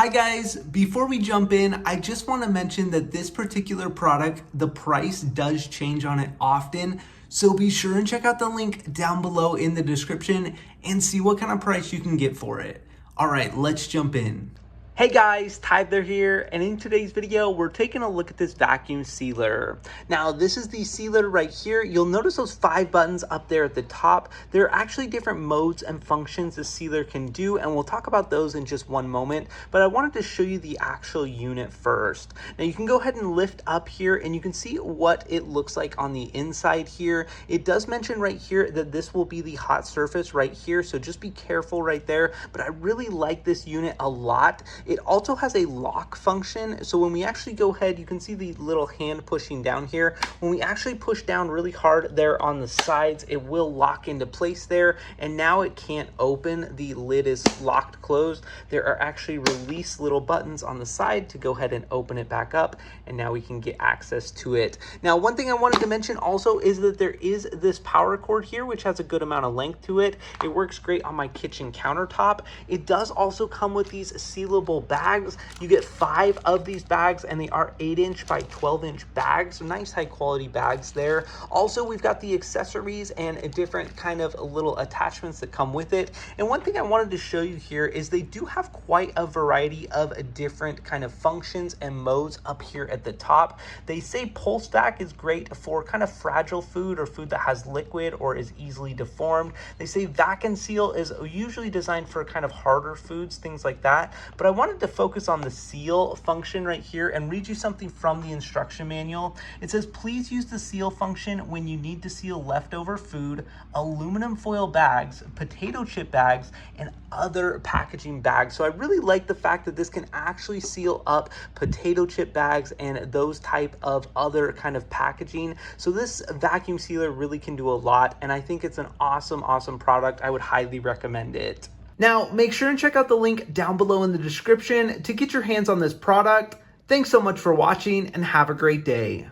Hi guys, before we jump in, I just want to mention that this particular product, the price does change on it often. So be sure and check out the link down below in the description and see what kind of price you can get for it. All right, let's jump in. Hey guys, Tyler here, and in today's video, we're taking a look at this vacuum sealer. Now, this is the sealer right here. You'll notice those 5 buttons up there at the top. There are actually different modes and functions the sealer can do, and we'll talk about those in just one moment, but I wanted to show you the actual unit first. Now, you can go ahead and lift up here, and you can see what it looks like on the inside here. It does mention right here that this will be the hot surface right here, so just be careful right there, but I really like this unit a lot. It also has a lock function, so when we actually go ahead, you can see the little hand pushing down here. When we actually push down really hard there on the sides, it will lock into place there, and now it can't open. The lid is locked closed. There are actually release little buttons on the side to go ahead and open it back up, and now we can get access to it. Now, one thing I wanted to mention also is that there is this power cord here, which has a good amount of length to it. It works great on my kitchen countertop. It does also come with these sealable bags. You get 5 of these bags, and they are 8-inch by 12-inch bags. So nice high quality bags there. Also, we've got the accessories and different kind of little attachments that come with it. And one thing I wanted to show you here is they do have quite a variety of different kind of functions and modes up here at the top. They say pulse vac is great for kind of fragile food or food that has liquid or is easily deformed. They say vac and seal is usually designed for kind of harder foods, things like that. But I wanted to focus on the seal function right here and read you something from the instruction manual. It says, please use the seal function when you need to seal leftover food, aluminum foil bags, potato chip bags, and other packaging bags. So I really like the fact that this can actually seal up potato chip bags and those type of other kind of packaging. So this vacuum sealer really can do a lot, and I think it's an awesome product. I would highly recommend it. Now, make sure and check out the link down below in the description to get your hands on this product. Thanks so much for watching, and have a great day.